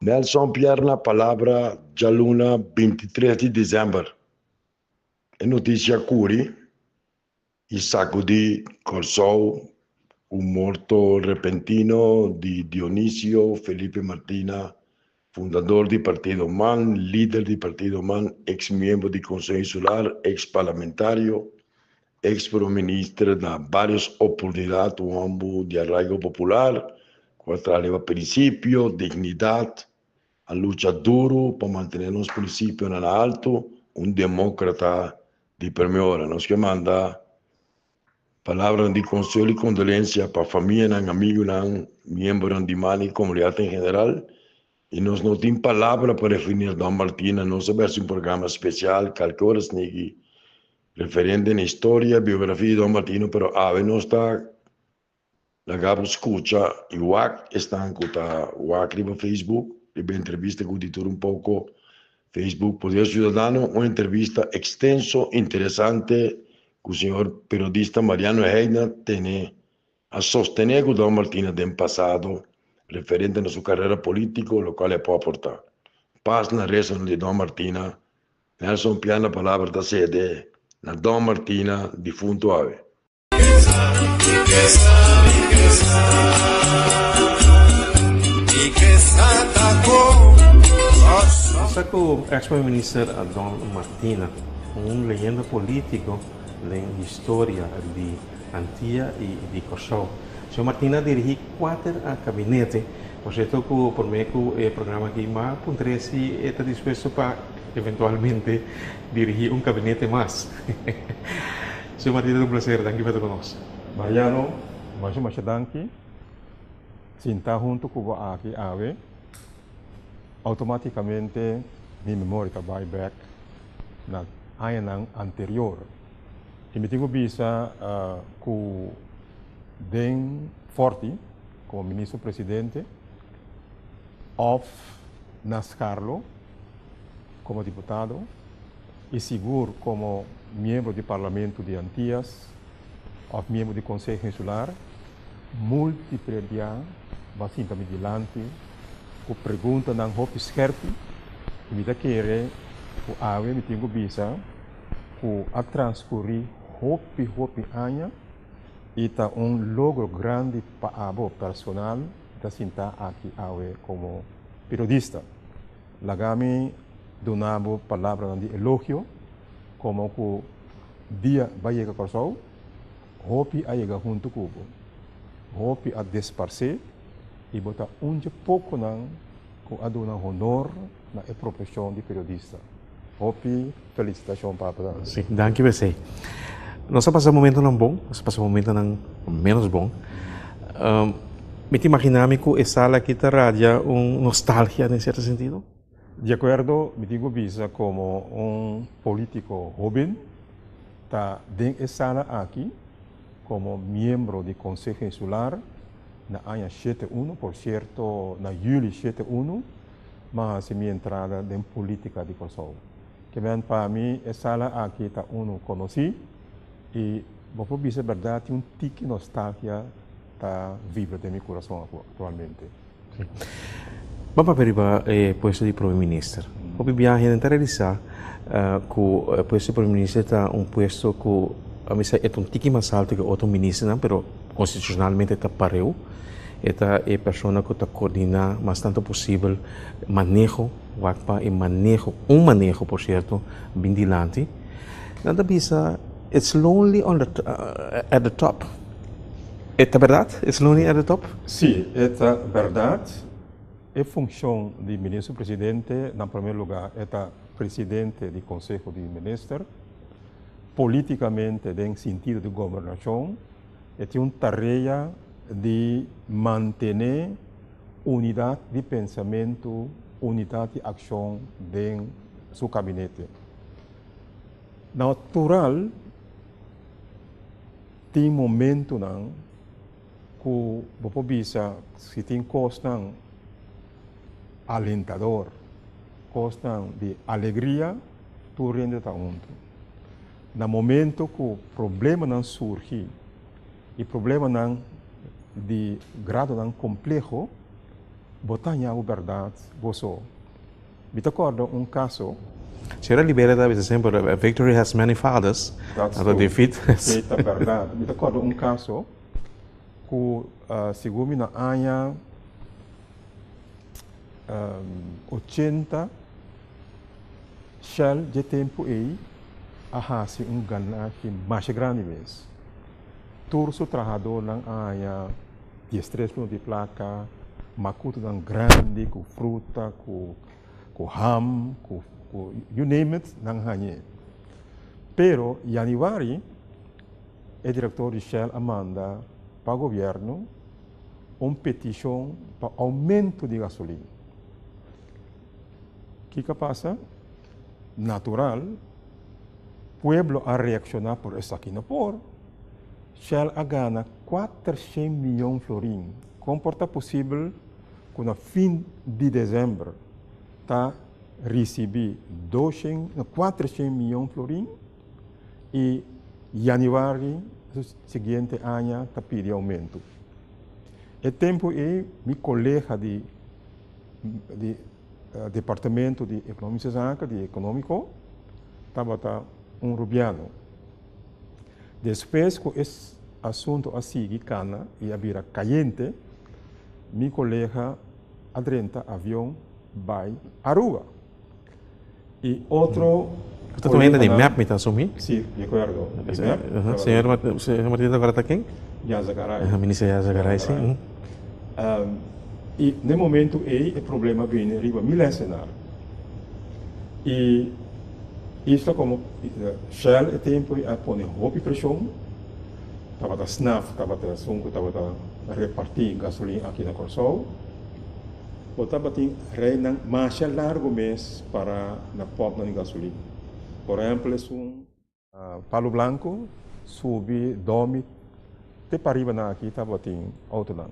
Nelson Pierre na palavra Jaluna 23 de dezembro. É notícia curi e sacudi Corsou o morto repentino de Dionísio Felipe Martina, fundador do Partido MAN, líder do Partido MAN, ex-membro do Conselho Insular, ex-parlamentario, ex-ministro da várias oportunidades no âmbito de arraigo popular, contra princípio, dignidade, a luta duro para manter os princípios na alto, demócrata de primeira. Nós que manda palavras de consolo e condolência para a família, amigos, membros de MAN e comunidade em geral. E nós não temos palavra para definir Dom Martina, não sabemos um programa especial, qualquer hora, referente na história, biografia de Dom Martino, pero ave não está la Gabo escucha e o WAC estão com o WAC no Facebook, e bem entrevista com o editor pouco Facebook Poder Ciudadano, uma entrevista extenso, interessante, que o senhor periodista Mariano Reina tem a sostener que o Dom Martino tem passado, referente na sua carreira política, o qual ele pode aportar. Paz na reação de Dom Martina, Nelson Piana, palavra da sede, na Dom Martina, defunto ave. Sa ko ex-minister Don Martina, leyenda político de história de Antia e de Corsou. Senhor Martina dirige 4 gabinete, por certo que por meio que o programa aqui mais pondresse está disposto para eventualmente dirigir gabinete mais. Senhor Martina, é prazer, danke por conosco. Mariano, mais danke. Sinta junto com a aqui ave, automaticamente minha memória vai back na ano anterior. E me tenho visa com den forte como ministro-presidente of Nascarlo como deputado e seguro como membro do Parlamento de Antillas, of membro do Conselho Insular, múltiplos dias, bastante vigilante, com pergunta não houve scherpe, e me dá querer, o ave me tenho visa, com a transcorrer houve anos, e tá logro grande para o personal da cinta aqui ave como periodista. Lagami donamos palavra de elogio, como que dia vai chegar Corsou, houve a chegar junto com houve a disparcer e botar pouco não com a dona honor na profissão de periodista. Houve felicitação para a Sim, danke você. Nós passamos um momento não bom, nós passamos um momento não menos bom. Me imaginava que essa sala aqui traria nostalgia em certo sentido? De acordo, me digo visa como político jovem, está dentro dessa sala aqui como membro do Conselho Insular na ano 71, por certo, na julho 71, mas minha entrada em política de Corsou. Que bem para mim, essa sala aqui está conheci e vou dizer a verdade, tique nostalgia está viva de meu coração atualmente. Vamos para o posto de primeiro-ministro. O viagem é realizar que o posto de primeiro-ministro está posto que é tique mais alto que outro ministro, mas constitucionalmente está pareu. Esta é a pessoa que está coordenar mais tanto possível manejo, manejo, por certo, bem dilante. Nada bisa, it's lonely at the top. É verdade? It's lonely at the top? Sim, é verdade. A função de ministro-presidente, em primeiro lugar, é presidente do Conselho de Ministros. Politicamente, em sentido de governação, é uma tarefa de manter unidade de pensamento, unidade de ação em seu gabinete. Natural, tem momento não que você bisa se tem coisa alentador, coisa de alegria, tu rende está junto. No momento que o problema não surge, e problema não de grado não complexo, Botanha a verdade, você. Me acordo caso. Senhora Libera deve sempre, victory has many fathers. That's The defeat. É verdade. Me acordo caso que, segundo na ano 80, Shell de tempo aí, a ganho mais grande vez. Todos os trabalhadores na área de estresse de placa, macuto grande, com fruta, com ham, com you name it, nang hanye. Pero, januari, o diretor de Shell manda para o governo petição para aumento de gasolina. O que passa? Natural, pueblo a reaccionar por essa aqui no por. Shell gana 400 milhões de florins. Como é possível que no fim de dezembro está recebi 400 milhões de florins e januari seguinte ano está pedindo aumento. E tempo é meu colega de departamento de economia de econômico estava rubiano. Depois que esse assunto assim cana e abira caliente, meu colega adrenta avião vai Aruba. E outro... Você também tem map, me está assumindo? Sim, de acordo. Senhor Martins agora está quem? Yazagaray. A ministra Yazagaray, sim. E no momento o problema vem arriba mil cenário. E isso como Shell é tempo a pôr roupa pressão, estava a SNAF, estava a sunco, estava a repartir gasolina aqui na Corsol. Estava a reinar mais largo mês para na pompa de gasolina. Por exemplo, Palo Blanco, subi, dorme, até para arriba aqui estava a outro lado.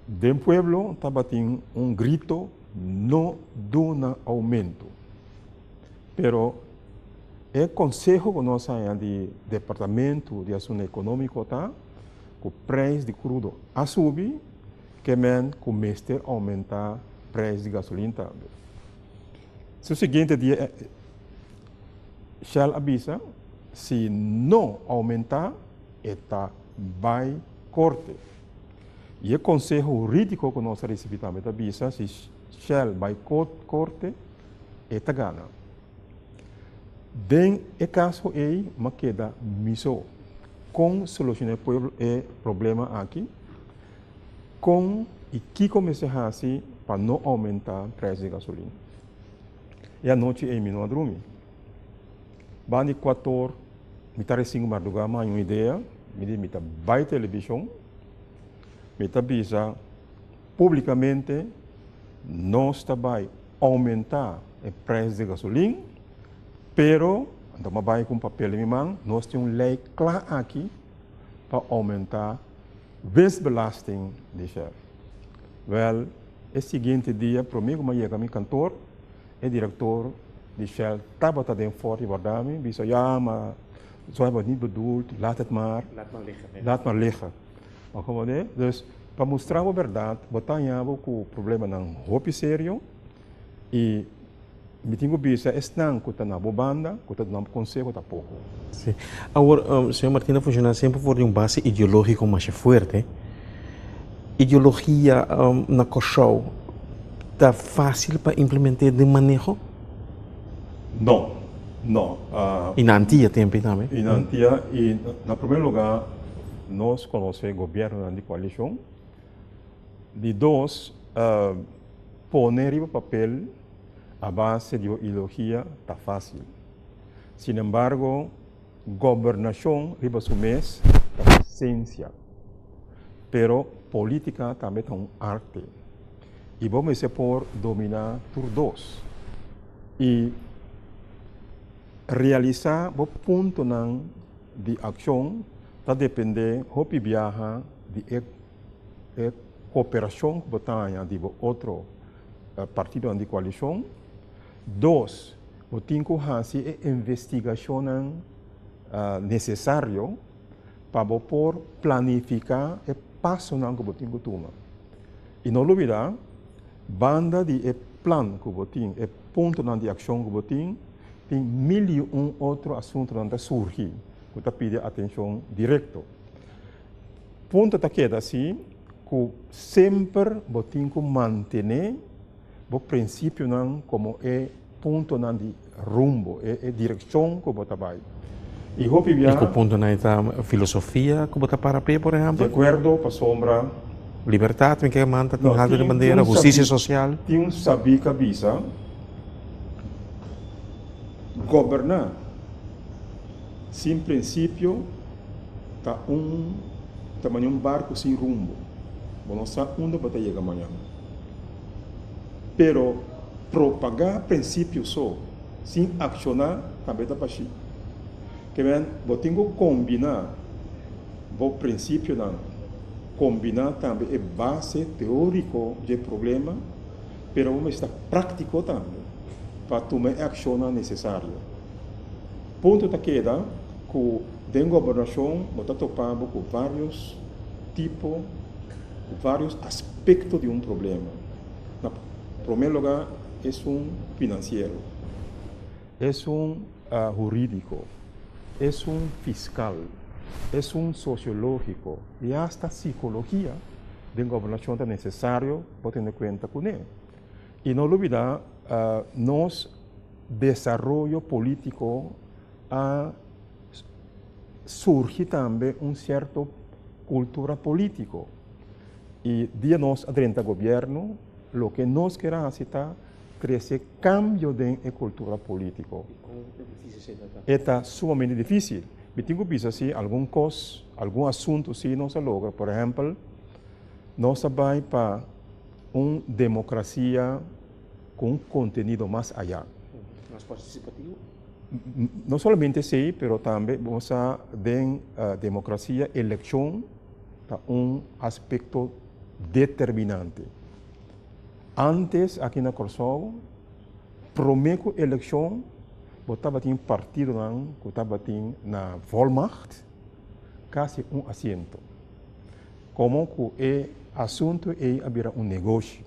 De pueblo estava grito não do aumento. Pero o conselho que nós temos de departamento de assunto econômico tá, que o preço de crudo a subir, que men começa a aumentar o preço de gasolina também. Se o seguinte dia, Shell avisa, se não aumentar, está vai corte. E o conselho jurídico que nós recebemos também avisa, se Shell vai corte, está gana. Den o caso é, mas queda miso, com solucionar o problema aqui, com e que começa a fazer para não aumentar o preço de gasolina. E a noite é não dormir. Bani 4, me tá recém madrugada, uma ideia, me tá vai televisão, me tá bisa publicamente nós está vai aumentar o preço de gasolina, pero então vai com papel em mão, nós temos lei clara aqui para aumentar belasting de Shell. Well, o seguinte dia, para mim, como chega meu cantor, o diretor de Shell estava dentro forte verdade, disse, mas zo hebben we het niet bedoeld, laat het maar liggen. Maar como é? Dus, para mostrar a verdade, botamos com o problema não roupa sério e me tenho visto estão com a banda, com o conselho tá pouco. Sim. Agora, senhor Martina funciona sempre por base ideológico mais forte. Ideologia na Corsol está fácil para implementar de manejo? Não, não. E na Antia também? E na Antia, e na primeiro lugar, nós conhecemos o governo de coalição. De dois, poner em papel a base de ideologia está fácil. Sin embargo, governação, riba sumés, é ciência. Pero política também é arte. E vamos ser por dominar por dois. E realizar o ponto de ação está depender de viajar de cooperação que botanha de outro partido de coalição. Dois, o tem que fazer investigação necessária para por planificar o passo que o tem que tomar. E não olvidar, banda de plan que você tem, ponto de ação que você tem mil e outro assunto que surge, que você pede atenção direta. Ponto que é assim, que sempre você tem que manter o princípio como ponto de rumbo, direção que você vai. E que ponto na filosofia que você para por exemplo? De acordo com a sombra. Liberdade, que manda, tem alta de bandeira, justiça social. Tem um saber cabeça, governar, sem princípio, tamanho um barco sem rumbo. Não sabe onde vai chegar amanhã. Pero propagar princípio só, sem accionar, também está baixo. Que vem, você tem que combinar o princípio combinar também a base teórica do problema, pero vamos estar prático também, para tomar a ação necessária. Ponto da queda, que dentro da governação, você topar com vários tipos, vários aspectos de um problema. No primeiro lugar, é financeiro, é jurídico, é fiscal, é sociológico e hasta psicología de gobernación es necesario para tener cuenta con él. Y no olvidar, nos desarrollo político surge también un cierto cultura político. Y día nos adrenta gobierno, lo que nos queremos hacer crecer cambio de cultura política. Está sumamente difícil. Me tengo que pensar si algún asunto si no se logra. Por ejemplo, no se va para una democracia con un contenido más allá. ¿Más participativo? No solamente sí, pero también vamos a ver democracia, elección, un aspecto determinante. Antes, aquí en Corsol, prometo elección, estava em partido que estava na Volmacht, quase assento. Como que o assunto é abrir negócio.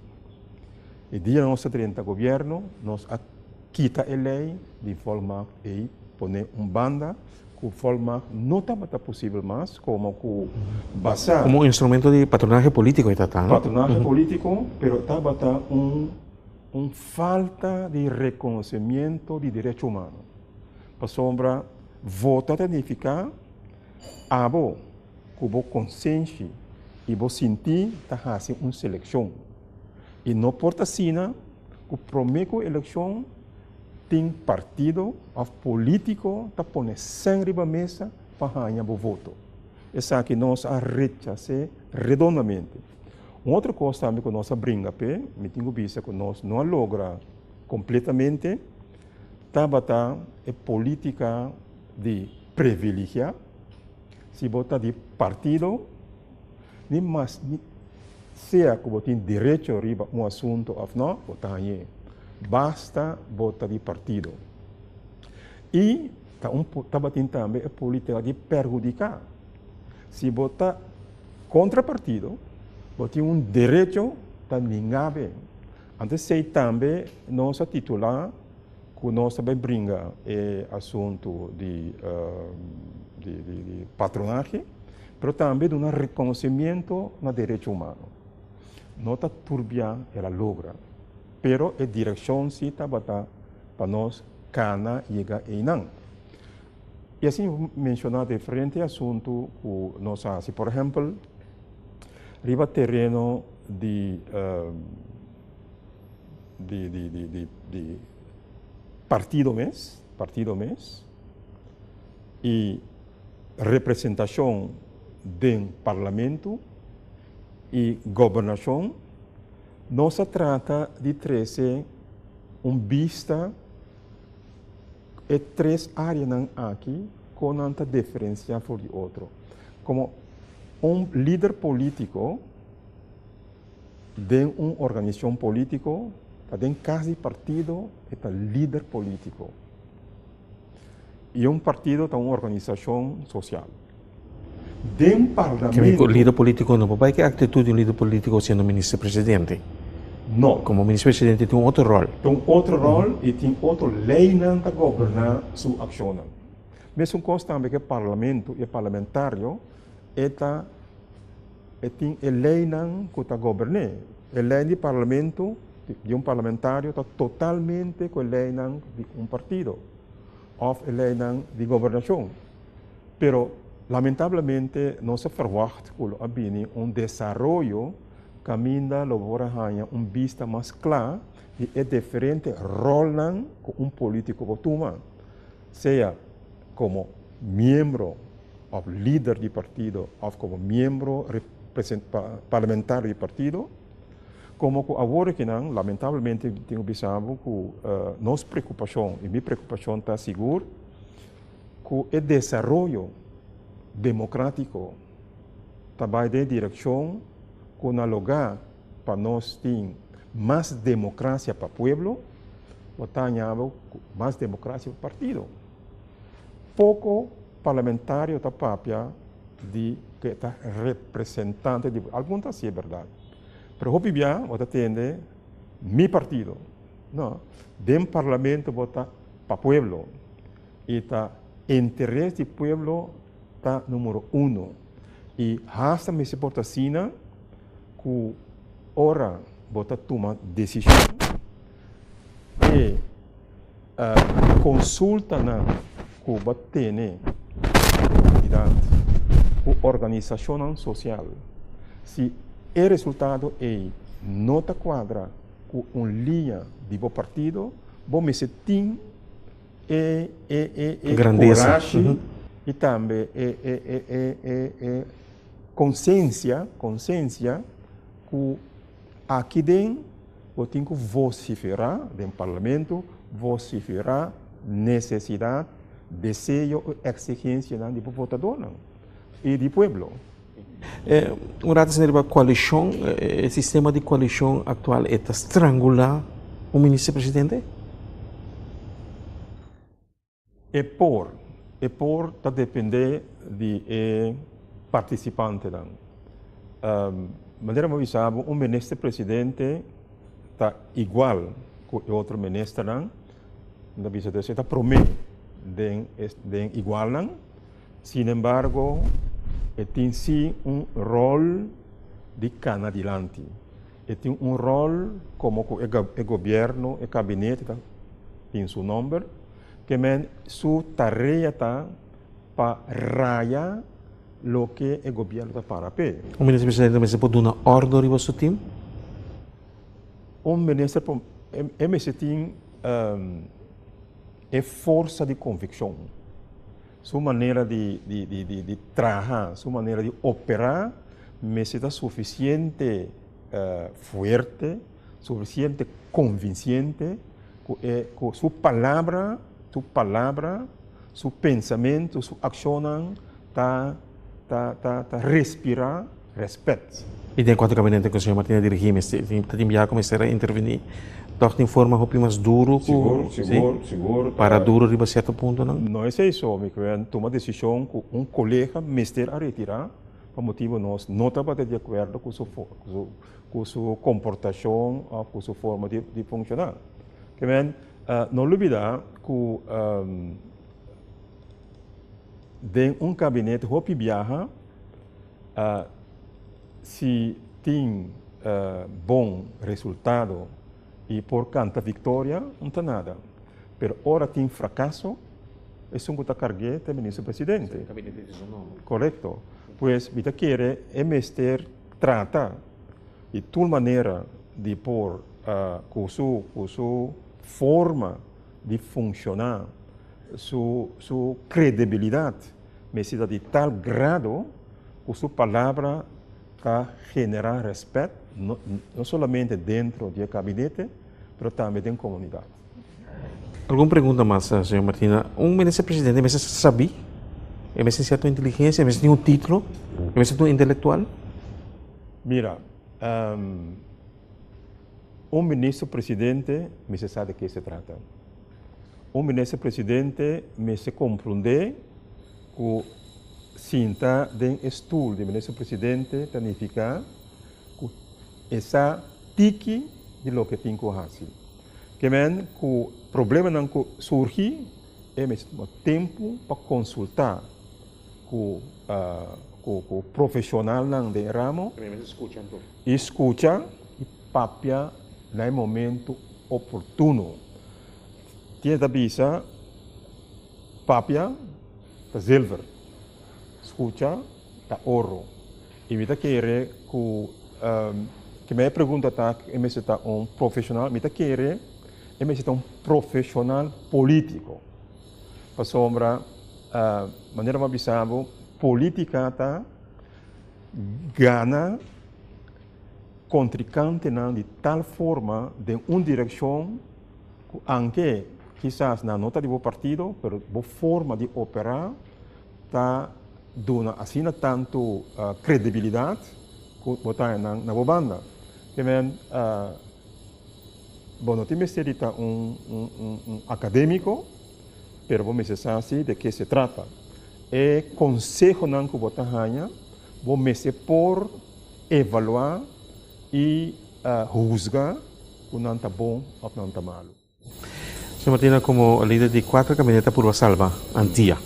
E dia nosso 30 governo, nós quita a lei de Volmacht e põe banda que Volmacht não estava possível mais, como que basar. Como instrumento de patronaje político, Patronaje político, pero estava falta de reconocimiento de derecho humano. Para sombra, votar significa abo, que vos consciente e vos sentir que hace uma seleção. E não porta sina que prometo eleição tem partido político que põe sangue na mesa para ganhar o voto. Essa aqui nós rechazamos redondamente. Uma outra coisa também que nós brinca, me tenho visto que nós não logra completamente, tabata é política de privilegiar, se botar de partido, nem mais, seja que você tem direito a riba um assunto ou não, botar aí, basta botar de partido. E tabata também é política de perjudicar, se botar contra partido, você tem direito a ninguém. Antes sei também nossa titular que nós também brinca é assunto de patronagem, mas também de um reconhecimento no direito humano. Nota turbia ela logra, pero a direção se está para nós cana chega e não. E assim mencionar diferentes assuntos que nós fazemos. Por exemplo, riba terreno de partido mês e representação do parlamento e governação, não se trata de trazer vista e três áreas aqui com tanta diferença por de outro. Como líder político de uma organização política, de cada partido é líder político. E partido é uma organização social. Del Que parlamento. o líder político não vai que atitude de um líder político sendo ministro-presidente. No. Como ministro-presidente tem um outro rol. Tem outro rol e tem outra lei para governar sua ação. Mesmo consta que o parlamento e parlamentário tem a lei que governa. A lei do parlamento de parlamentário está totalmente com a lei de partido ou a lei de governação. Pero lamentavelmente não se verwacht que desenvolvimento caminha lobora hanya vista mais clara e é diferente rol que político pode tomar, seja como membro ou líder de partido ou como membro parlamentar de partido, como que agora que não, lamentavelmente tenho pensado que nossa preocupação e minha preocupação está segura que o desenvolvimento democrático também de direção que na lugar para nós ter mais democracia para o povo, ou mais democracia para o partido. Pouco parlamentário da papia de que está representante de alguns assim é verdade. Mas hoje bem, você tem meu partido, não? Dentro do parlamento vota para o povo e tá interesse do povo está número 1 e hasta me se porta assim que ora vota tomar decisão e consulta na que vai ter a organização social. Se o resultado é nota quadra com uma linha de bom partido, bom me se tem coragem e também consciência que aqui dentro eu tenho que vociferar no parlamento, vociferar necessidade, desejo e exigência do votador e do povo. Um rato a coalição, o sistema de coalição atual está estrangular o ministro-presidente? É por depender de participante. Maneira como sabe, ministro-presidente está igual que o outro ministro, na visão está prometo de igual, sin embargo, tem sim rol de canadiante. Tem rol como o governo, o gabinete tem seu nome, que sua tarefa está para rayar o que o governo está para ver. O ministro-presidente também pode dar uma ordem para o seu time? Ministro, tem força de convicção. Sua maneira de trabalhar, sua maneira de operar, mas está suficiente forte, suficiente convincente, com sua palavra, seu pensamento, sua ação, respirar respeito. E de quanto gabinete que o senhor Martina dirigir, está enviado a começar a intervenir, toch de forma mais duro, seguro. Para duro de certo ponto, não? Não é isso, me quero tomar decisão com colega mister a retirar, por motivo nós não estamos de acordo com sua comportação ou com sua forma de funcionar. Não olvidar que de gabinete que viaja, se tem bom resultado e por canta vitória, não tem nada. Mas ora tem fracasso, é um que cargue o ministro-presidente. Correto. Pois, me quer mister trata de toda maneira de pôr com sua forma de funcionar, sua credibilidade, mas de tal grado que sua palavra para generar respeito, não somente dentro do gabinete, mas também na comunidade. Alguma pergunta mais, senhor Martina? Ministro-presidente, é sabe? É certa inteligência? É tem um título? É certo intelectual? Mira, ministro-presidente, me sabe de que se trata. Ministro-presidente me se compreende que sinta den stoel de ministro-presidente significa que essa tiki de lo que tem que fazer. Que men o problema não surge é mesmo tempo para consultar com o profissional não de ramo, escuta e papia no momento oportuno. Tinha da bisa papia da silver, escuta da ouro. E me querer que me pergunta tá que me está profissional, me querer me está profissional político. Para sombra maneira mais bisabo política tá gana contrincante não de tal forma de direção aunque quizás na nota de bom partido, pero boa forma de operar tá dona assim tanto credibilidade que botar na boa banda. Que men não tem ser acadêmico, pero vamos dizer assim de que se trata. É consejo não que botar hanha, vamos por evaluar e juzgar o não está bom ou não está malo. Señor Martina, como líder de 4 caminhonetas Purva Salva, Antía,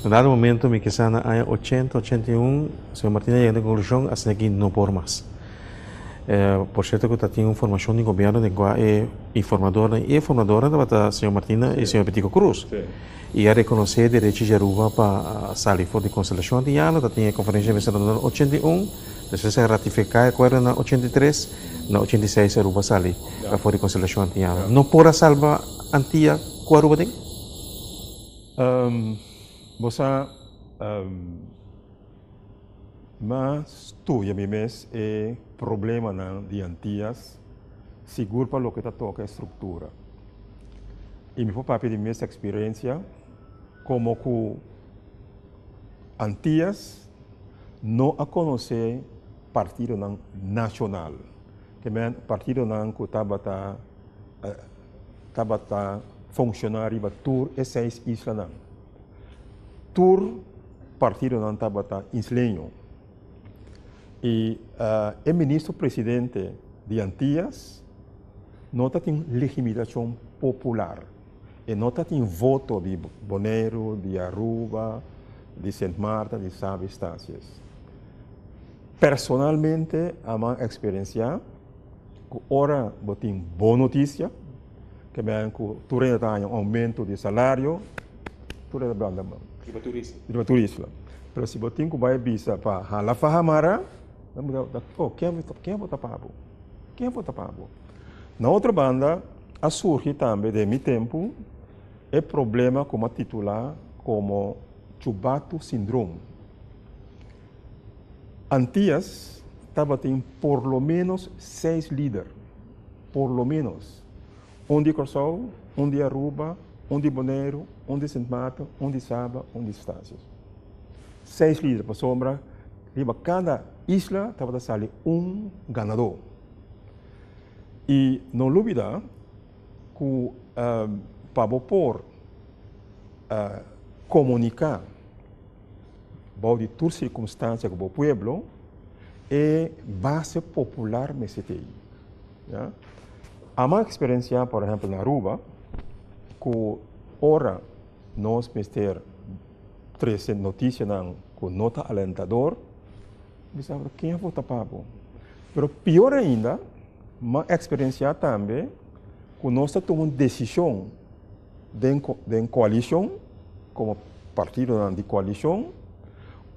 en dado momento, mi quesana hay 80, 81, señor Martina llegando a la conclusión, hasta aquí no por más. Por cierto, que tiene información de gobierno de que informadora de señor Martina y señor Petico Cruz. Sí. Y a reconocer derechos de Aruba para salir fuera de constelación de Yano, tiene conferencia de en 81, después se ratifica el acuerdo en 83, en 86 Aruba sale fuera de constelación de Yano. ¿No por salva Antía con Aruba de? Mas tu e a mim mesmo é problema de Antillas, seguro para o que está toca a estrutura. E me foi papel de minha experiência, como que Antillas não a conhecer partido nacional, que é partido que estava funcionando para tour e 6 islas. Tour partido não estava isleño. E o ministro-presidente de Antillas não tem legitimação popular. E não tem voto de Bonaire, de Aruba, de Sint Maarten, de Saba Estácias. Personalmente, a minha experiência, ora tem boa notícia, que bem que tu tem um aumento de salário, tu tem banda mão. Tipo turista. Mas se você tem que vai bisa para halafahamara, quem vota para abo? Quem vota para abo? Na outra banda, a surge também de meu tempo é problema como titular como Chubatu Syndrome. Antillas estava tendo por lo menos 6 líderes, por lo menos. De Corsol, de Aruba, de Bonaire, de Sint Maarten, de Saba, de Estácias. 6 líderes para sombra. Cada isla estava a sair ganador. E não dúvida que para por comunicar de todas as circunstâncias com o povo é base popular MCTI. Ja? A minha experiência, por exemplo, na Aruba, que ora nós temos 13 notícias com nota alentador, pensava quem vota para o. Mas pior ainda, uma experiência também, que nós tomamos decisão de coalição, como partido de coalição,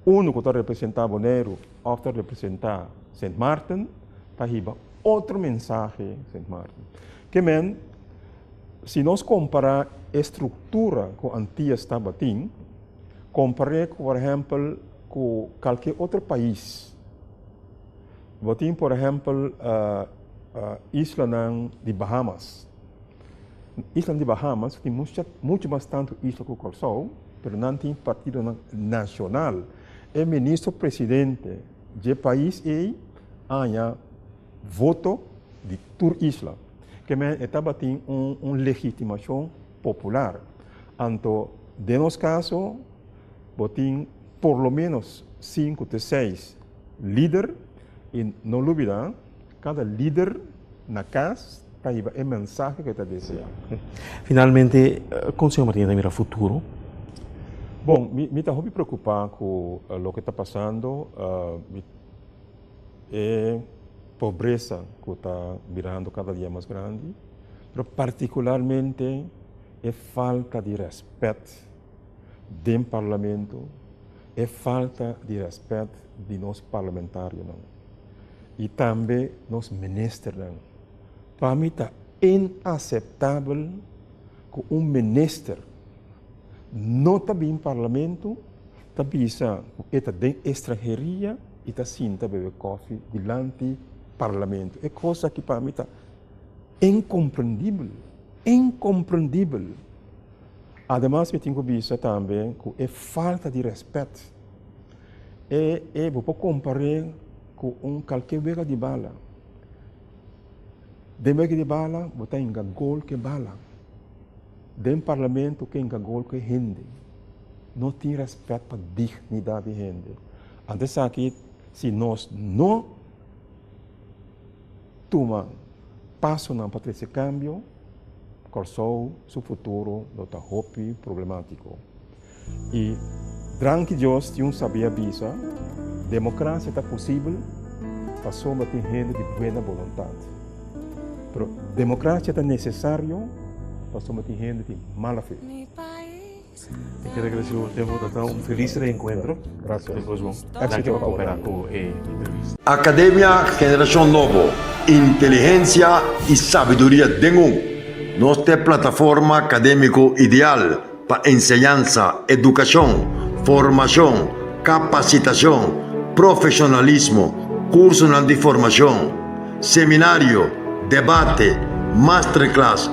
que está representando Bonaire, outro representa Sint Maarten, está riba outro mensagem Sint Maarten. Que men, se nós comparar a estrutura que a Antillas está batendo, comparar, por exemplo, com qualquer outro país. Botin, por exemplo, isla de Bahamas. Isla de Bahamas tem muito mais tanto isla que o Corsol, mas não tem partido nacional. O ministro-presidente do país há voto de toda isla, que estava tendo uma legitimação popular. Então, de nosso caso, botin por lo menos 5 de 6 líderes y no olvidar, cada líder na casa trae el mensaje que te desea. Finalmente, como o Sr. Martina mira futuro? Bom, me está muito preocupado com o que está passando, pobreza que está virando cada dia mais grande, mas particularmente falta de respeito do parlamento, falta de respeito de nós parlamentários e também nós ministros. Para mim está inaceitável que ministro não está bem no parlamento, está pensando que está dentro da estrangeria e está sentado beber café diante do parlamento. É coisa que para mim está incompreendível. Incompreendível. Ademais, eu tenho que pensar também que é falta de respeito. Vou comparar com qualquer vega de bala. De vega de bala, você tem gol que bala. Dentro do parlamento, quem gol que gente. Não tem respeito para a dignidade de gente. Antes aqui, se nós não tomamos passo para esse cambio, corso seu futuro está muito problemático. E, durante Deus, tinha sabia avisar, democracia está possível, para soma tem gente de boa vontade. Mas democracia está necessário, para soma tem gente de mala fé. Quero agradecer o tempo, então, um feliz reencontro. Graças. Depois vamos cooperar com a entrevista. Academia Generación Novo, inteligencia y sabiduría de nuestra plataforma académico ideal para enseñanza, educación, formación, capacitación, profesionalismo, cursos de formación, seminario, debate, masterclass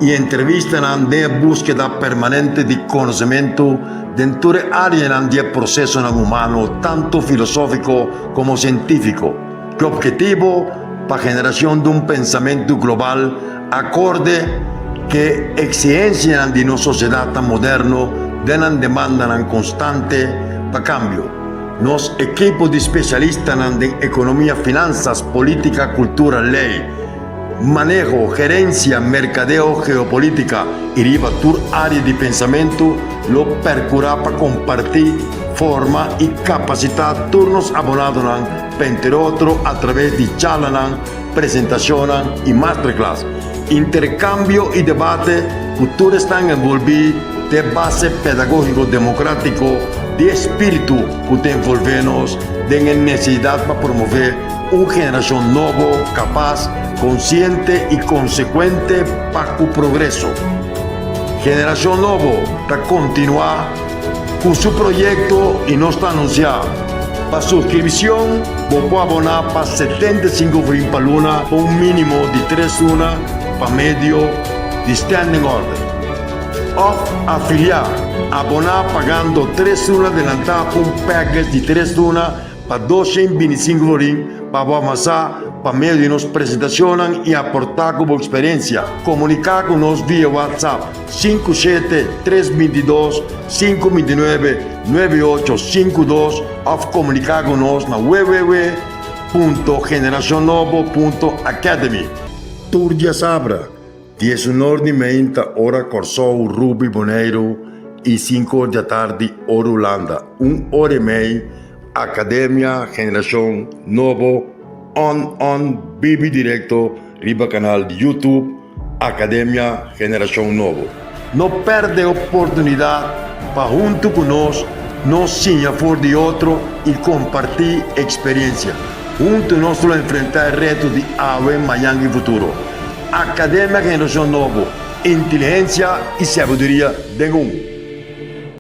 y entrevistas de búsqueda permanente de conocimiento dentro de áreas de proceso humano, tanto filosófico como científico, que objetivo para generación de un pensamiento global acorde que exigencias de nuestra sociedad tan moderna denan demanda constante para cambio. Nos equipos de especialistas en economía, finanzas, política, cultura, ley, manejo, gerencia, mercadeo, geopolítica y ribatur área de pensamiento lo percurá para compartir forma y capacitar turnos abonados entre otros a través de charlas, presentaciones y masterclass. Intercambio y debate, cultura están envolvidos de base pedagógico democrático, de espíritu que te envolvemos, de necesidad para promover una generación nueva, capaz, consciente y consecuente para su progreso. Generación Nuevo para continuar con su proyecto y no está anunciado. Para suscripción, vos puedes abonar para 75 green para luna, por un mínimo de 3 lunas para medio de standing order. O afiliar, abonar pagando 3 lunas adelantadas por un package de 3 lunas para 225 green para avanzar para medio de nos presentaciones y aportar como experiencia. Comunicar con nos vía WhatsApp 57-322-529-9852 o comunicar con nos na www.generacionnovo.academy. Turdia Sabra, 19:30 hora Corsou, Ruby Boneiro e 5 horas da tarde hora Holanda. 1 hora e meia, Academia Generación Novo Bibi Directo, riba canal de YouTube, Academia Generación Novo. No perde oportunidad para junto con nos sinha for de otro y compartir experiencia. Junto nos lo enfrentar el reto de ahora, mañana y futuro. Academia Generación Novo, inteligencia y sabiduría de